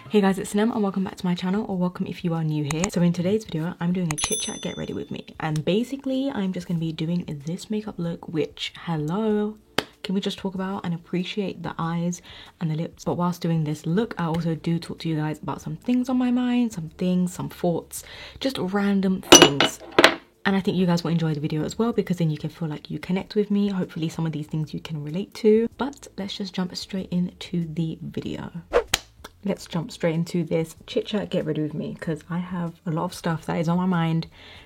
Hey guys, it's Sinem and welcome back to my channel, or welcome if you are new here. So in today's video, I'm doing a chit chat get ready with me, and basically I'm just going to be doing this makeup look, which, hello, can we just talk about and appreciate the eyes and the lips? But whilst doing this look, I also do talk to you guys about some things on my mind, some thoughts, just random things. And I think you guys will enjoy the video as well, because then you can feel like you connect with me. Hopefully some of these things you can relate to. But let's just jump straight into the video. Let's jump straight into this chit chat get ready with me, because I have a lot of stuff that is on my mind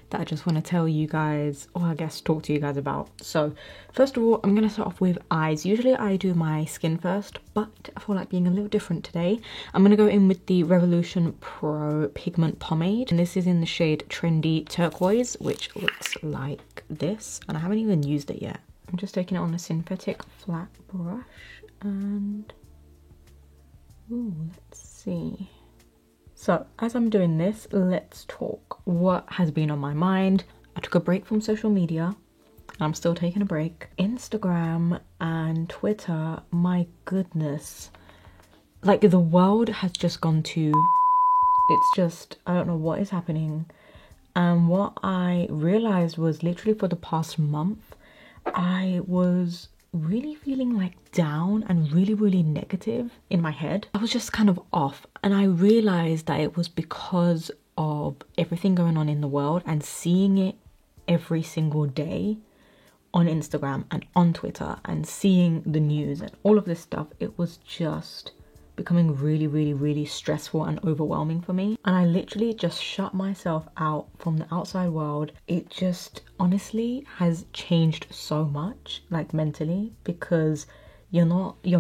that I just want to tell you guys, or I guess talk to you guys about. So first of all, I'm going to start off with eyes. Usually I do my skin first, but I feel like being a little different today. I'm going to go in with the Revolution Pro Pigment Pomade, and this is in the shade Trendy Turquoise, which looks like this, and I haven't even used it yet. I'm just taking it on a synthetic flat brush, and ooh, let's see. So as I'm doing this, let's talk. What has been on my mind? I took a break from social media. I'm still taking a break. Instagram and Twitter, my goodness. Like, the world has just gone to, it's just, I don't know what is happening. And what I realized was literally for the past month, I was really feeling like down and really negative in my head. I was just kind of off, and I realized that it was because of everything going on in the world and seeing it every single day on Instagram and on Twitter and seeing the news and all of this stuff. It was just becoming really stressful and overwhelming for me, and I literally just shut myself out from the outside world. It just honestly has changed so much, like mentally, because your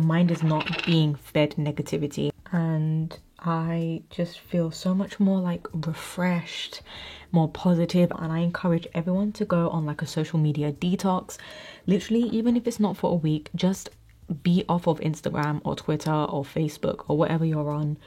mind is not being fed negativity, and I just feel so much more like refreshed, more positive. And I encourage everyone to go on like a social media detox. Literally, even if it's not for a week, just be off of Instagram or Twitter or Facebook or whatever you're on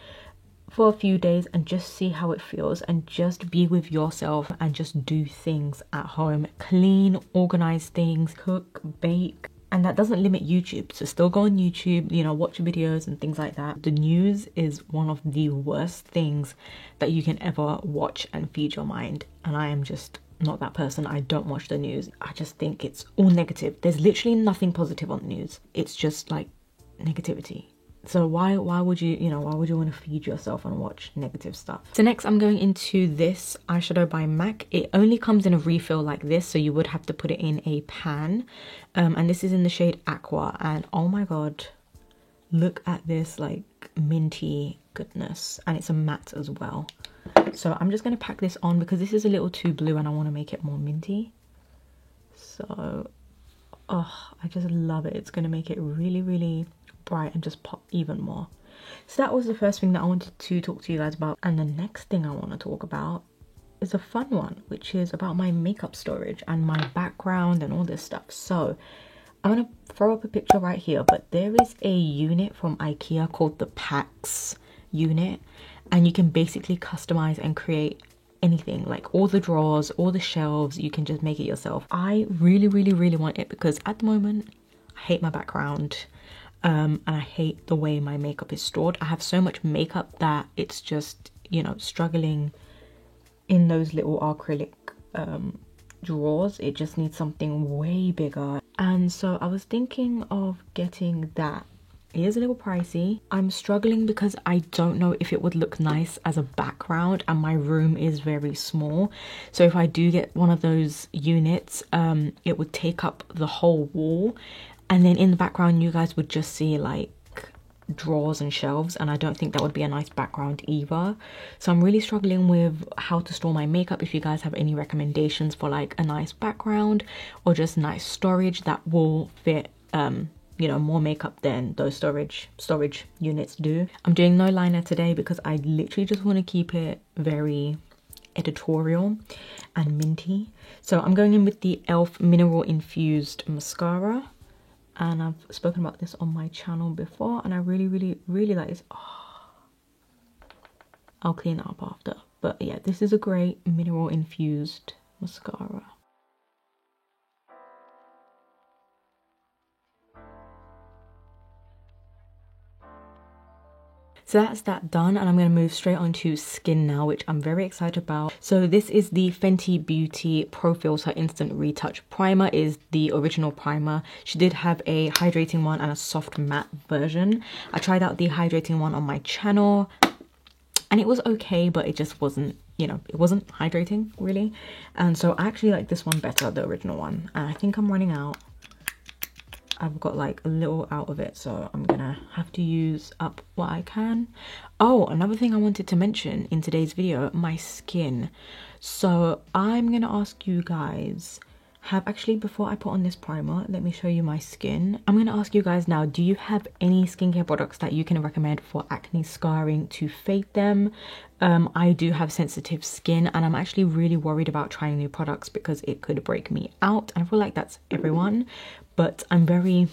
for a few days and just see how it feels, and just be with yourself and just do things at home. Clean, organize things, cook, bake. And that doesn't limit YouTube, so still go on YouTube, you know, watch videos and things like that. The news is one of the worst things that you can ever watch and feed your mind, and I am just not that person. I don't watch the news. I just think it's all negative. There's literally nothing positive on the news. It's just like negativity. So why would you, why would you want to feed yourself and watch negative stuff? So next I'm going into this eyeshadow by MAC. It only comes in a refill like this, so you would have to put it in a pan. And this is in the shade Aqua, and oh my god, look at this like minty goodness, and it's a matte as well. So I'm just going to pack this on because this is a little too blue and I want to make it more minty. So, oh, I just love it. It's going to make it really bright and just pop even more. So that was the first thing that I wanted to talk to you guys about. And the next thing I want to talk about is a fun one, which is about my makeup storage and my background and all this stuff. So I'm going to throw up a picture right here, but there is a unit from IKEA called the Pax unit, and you can basically customize and create anything, like all the drawers, all the shelves. You can just make it yourself. I really want it because at the moment I hate my background, and I hate the way my makeup is stored. I have so much makeup that it's just, struggling in those little acrylic drawers. It just needs something way bigger, and so I was thinking of getting that. It is a little pricey. I'm struggling because I don't know if it would look nice as a background, and my room is very small. So if I do get one of those units, it would take up the whole wall, and then in the background you guys would just see like drawers and shelves, and I don't think that would be a nice background either. So I'm really struggling with how to store my makeup. If you guys have any recommendations for like a nice background or just nice storage that will fit more makeup than those storage units do. I'm doing no liner today because I literally just want to keep it very editorial and minty. So I'm going in with the e.l.f. mineral infused mascara, and I've spoken about this on my channel before, and I really like this. Oh, I'll clean that up after, but yeah, this is a great mineral infused mascara. So that's that done, and I'm going to move straight on to skin now, which I'm very excited about. So this is the Fenty Beauty Pro Filter Instant Retouch Primer. It is the original primer. She did have a hydrating one and a soft matte version. I tried out the hydrating one on my channel and it was okay, but it just wasn't, you know, it wasn't hydrating really. And so I actually like this one better, the original one. And I think I'm running out. I've got like a little out of it, so I'm gonna have to use up what I can. Oh, another thing I wanted to mention in today's video, my skin. So I'm gonna ask you guys, before I put on this primer, let me show you my skin. I'm gonna ask you guys now, do you have any skincare products that you can recommend for acne scarring to fade them? I do have sensitive skin and I'm actually really worried about trying new products because it could break me out. And I feel like that's everyone, but I'm very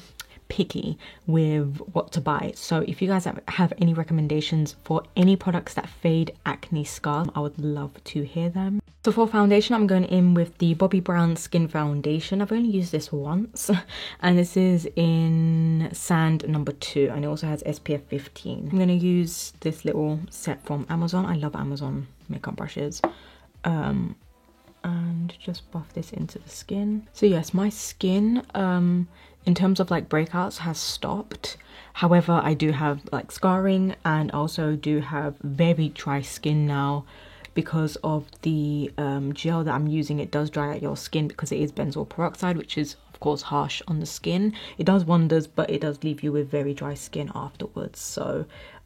picky with what to buy. So if you guys have any recommendations for any products that fade acne scars, I would love to hear them. So for foundation, I'm going in with the Bobbi Brown Skin Foundation. I've only used this once and this is in Sand number 2 and it also has SPF 15. I'm going to use this little set from Amazon. I love Amazon makeup brushes. And just buff this into the skin. So yes, my skin in terms of like breakouts has stopped. However, I do have like scarring and also do have very dry skin now because of the gel that I'm using. It does dry out your skin because it is benzoyl peroxide, which is of course harsh on the skin. It does wonders, but it does leave you with very dry skin afterwards. So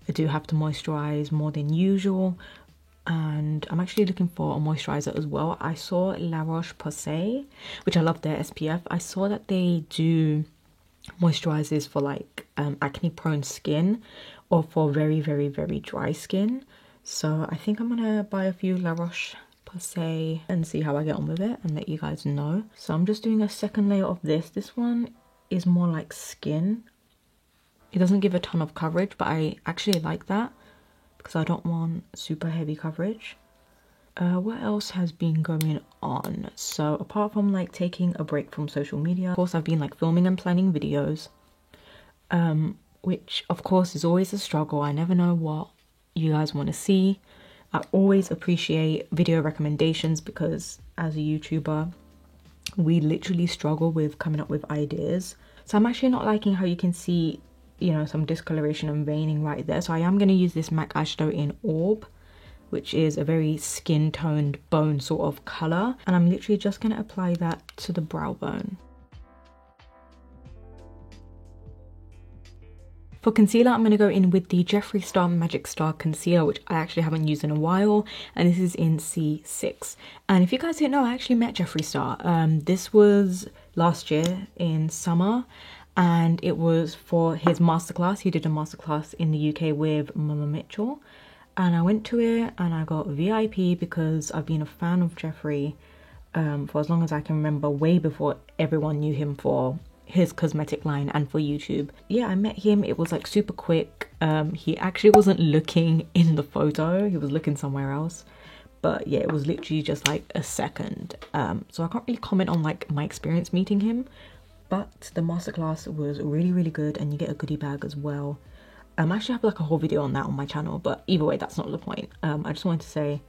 I do have to moisturize more than usual. And I'm actually looking for a moisturizer as well. I saw La Roche-Posay, which I love their SPF. I saw that they do moisturizers for like acne prone skin or for very, very, very dry skin. So I think I'm gonna buy a few La Roche-Posay and see how I get on with it and let you guys know. So I'm just doing a second layer of this. This one is more like skin. It doesn't give a ton of coverage, but I actually like that because I don't want super heavy coverage. What else has been going on? So apart from like taking a break from social media, of course I've been like filming and planning videos, which of course is always a struggle. I never know what you guys want to see. I always appreciate video recommendations because as a YouTuber, we literally struggle with coming up with ideas. So I'm actually not liking how you can see, you know, some discoloration and veining right there. So I am going to use this MAC eyeshadow in Orb, which is a very skin toned bone sort of color, and I'm literally just going to apply that to the brow bone. For concealer, I'm going to go in with the Jeffree Star Magic Star Concealer, which I actually haven't used in a while, and this is in C6. And if you guys didn't know, I actually met Jeffree Star. This was last year in summer, and it was for his masterclass. He did a masterclass in the UK with Mama Mitchell, and I went to it and I got VIP because I've been a fan of Jeffree for as long as I can remember, way before everyone knew him for his cosmetic line and for YouTube. Yeah, I met him. It was like super quick. He actually wasn't looking in the photo, he was looking somewhere else. But yeah, it was literally just like a second. So I can't really comment on like my experience meeting him, but the masterclass was really, really good, and you get a goodie bag as well. I actually have like a whole video on that on my channel, but either way, that's not the point. I just wanted to say,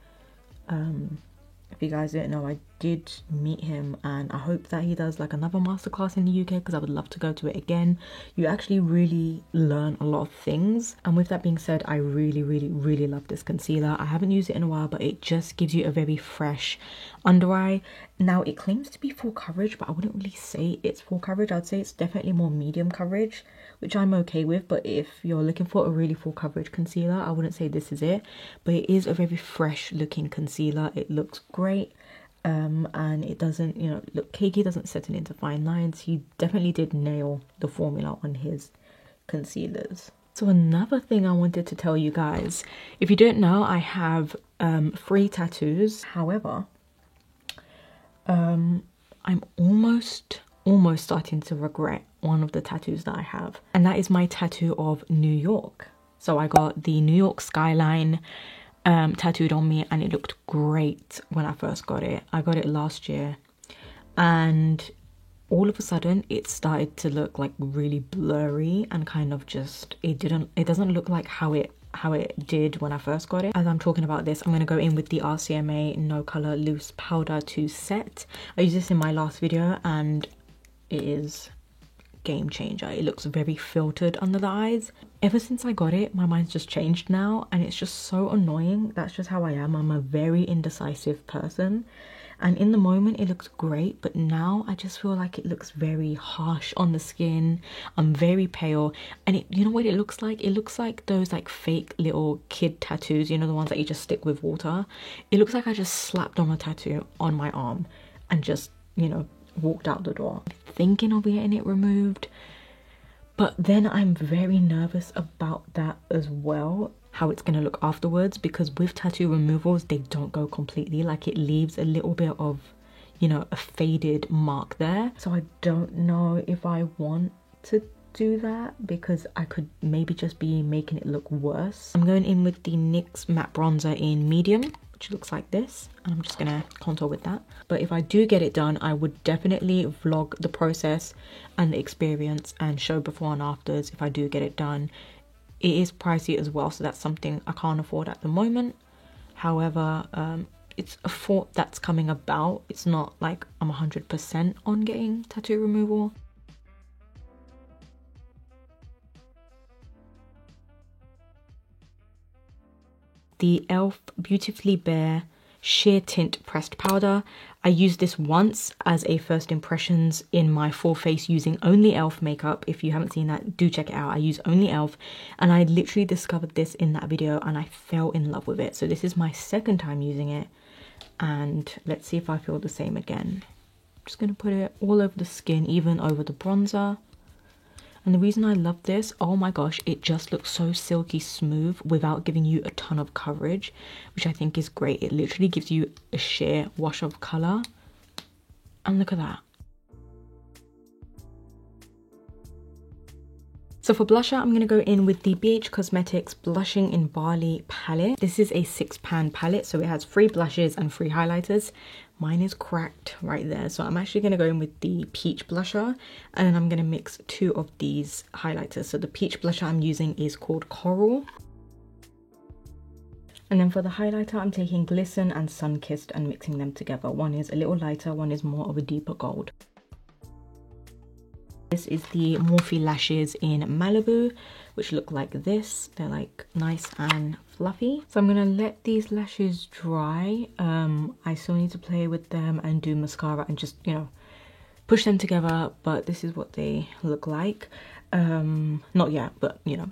if you guys didn't know, I did meet him, and I hope that he does like another masterclass in the UK because I would love to go to it again. You actually really learn a lot of things. And with that being said, I really, really, really love this concealer. I haven't used it in a while, but it just gives you a very fresh under eye. Now it claims to be full coverage, but I wouldn't really say it's full coverage. I'd say it's definitely more medium coverage, which I'm okay with. But if you're looking for a really full coverage concealer, I wouldn't say this is it. But it is a very fresh looking concealer. It looks great. And it doesn't, you know, look cakey, doesn't set it into fine lines. He definitely did nail the formula on his concealers. So another thing I wanted to tell you guys, if you don't know, I have 3 tattoos. However, I'm almost starting to regret one of the tattoos that I have, and that is my tattoo of New York. So I got the New York skyline tattooed on me, and it looked great when I first got it. I got it last year, and all of a sudden it started to look like really blurry and kind of just, it doesn't look like how it how it did when I first got it. As I'm talking about this, I'm going to go in with the RCMA No Color Loose Powder to set. I used this in my last video and it is game changer. It looks very filtered under the eyes. Ever since I got it, my mind's just changed now, and it's just so annoying. That's just how I am. I'm a very indecisive person, and in the moment it looks great, but now I just feel like it looks very harsh on the skin. I'm very pale, and you know what it looks like? It looks like those like fake little kid tattoos, you know, the ones that you just stick with water. It looks like I just slapped on a tattoo on my arm and just, you know, walked out the door. Thinking of getting it removed, but then I'm very nervous about that as well, how it's gonna look afterwards, because with tattoo removals they don't go completely, like it leaves a little bit of, you know, a faded mark there. So I don't know if I want to do that, because I could maybe just be making it look worse. I'm going in with the NYX matte bronzer in medium, which looks like this, and I'm just gonna contour with that. But if I do get it done, I would definitely vlog the process and the experience and show before and afters if I do get it done. It is pricey as well, so that's something I can't afford at the moment. However, it's a thought that's coming about. It's not like I'm 100% on getting tattoo removal. The e.l.f. Beautifully Bare Sheer Tint Pressed Powder. I used this once as a first impressions in my full face using only e.l.f. makeup. If you haven't seen that, do check it out. I use only e.l.f. and I literally discovered this in that video and I fell in love with it. So this is my second time using it, and let's see if I feel the same again. I'm just going to put it all over the skin, even over the bronzer. And the reason I love this, oh my gosh, it just looks so silky smooth without giving you a ton of coverage, which I think is great. It literally gives you a sheer wash of colour. And look at that. So for blusher, I'm going to go in with the BH Cosmetics Blushing in Barley palette. This is a 6-pan palette, so it has 3 blushes and 3 highlighters. Mine is cracked right there, so I'm actually going to go in with the peach blusher, and then I'm going to mix 2 of these highlighters. So the peach blusher I'm using is called Coral. And then for the highlighter, I'm taking Glisten and Sunkissed and mixing them together. One is a little lighter, one is more of a deeper gold. This is the Morphe lashes in Malibu, which look like this. They're like nice and fluffy. So I'm gonna let these lashes dry. I still need to play with them and do mascara and just, you know, push them together, but this is what they look like. Not yet, but you know,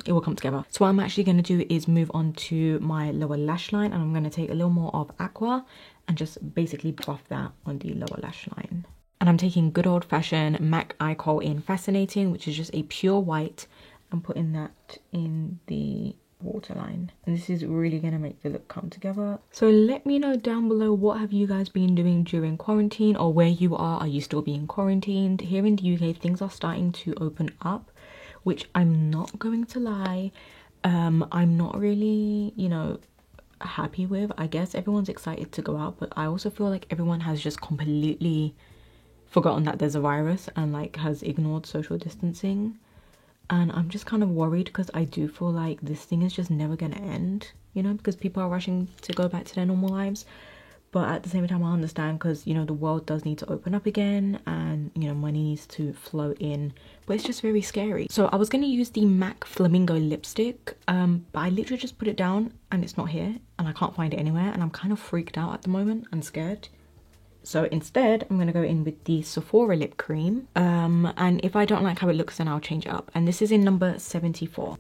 it will come together. So what I'm actually going to do is move on to my lower lash line, and I'm going to take a little more of Aqua and just basically buff that on the lower lash line. And I'm taking good old fashioned MAC Eye Kohl in Fascinating, which is just a pure white, and putting that in the waterline. And this is really going to make the look come together. So let me know down below, what have you guys been doing during quarantine, or where you are you still being quarantined? Here in the UK, things are starting to open up, which I'm not going to lie, I'm not really, you know, happy with. I guess everyone's excited to go out, but I also feel like everyone has just completely forgotten that there's a virus and like has ignored social distancing. And I'm just kind of worried, because I do feel like this thing is just never gonna end, you know, because people are rushing to go back to their normal lives. But at the same time, I understand, because, you know, the world does need to open up again, and, you know, money needs to flow in, but it's just very scary. So I was going to use the MAC Flamingo lipstick, but I literally just put it down and it's not here, and I can't find it anywhere, and I'm kind of freaked out at the moment and scared. So instead, I'm going to go in with the Sephora lip cream, and if I don't like how it looks, then I'll change it up. And this is in number 74.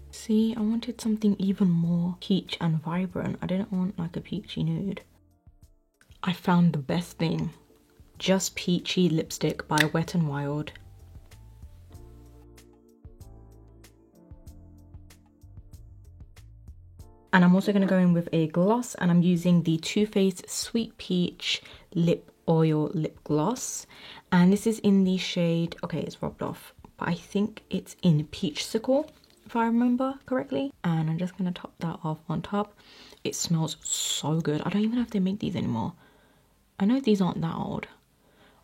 See, I wanted something even more peach and vibrant. I didn't want like a peachy nude. I found the best thing. Just Peachy lipstick by Wet n Wild. And I'm also going to go in with a gloss, and I'm using the Too Faced Sweet Peach Lip Oil Lip Gloss. And this is in the shade, okay, it's rubbed off, but I think it's in Peachsicle, if I remember correctly. And I'm just going to top that off on top. It smells so good. I don't even know if they make these anymore. I know these aren't that old.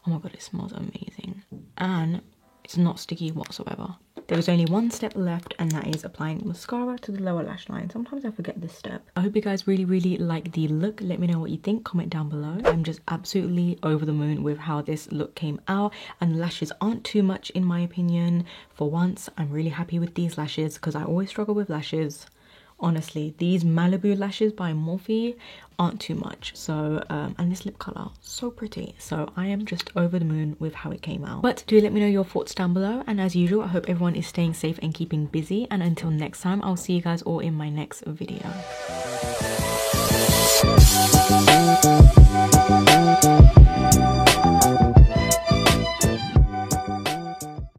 Oh my god, it smells amazing. And it's not sticky whatsoever. There is only one step left, and that is applying mascara to the lower lash line. Sometimes I forget this step. I hope you guys really like the look. Let me know what you think, comment down below. I'm just absolutely over the moon with how this look came out, and the lashes aren't too much in my opinion. For once, I'm really happy with these lashes because I always struggle with lashes. Honestly, these Malibu lashes by Morphe aren't too much. So and this lip color, so pretty. So I am just over the moon with how it came out. But do let me know your thoughts down below, and as usual, I hope everyone is staying safe and keeping busy, and until next time, I'll see you guys all in my next video.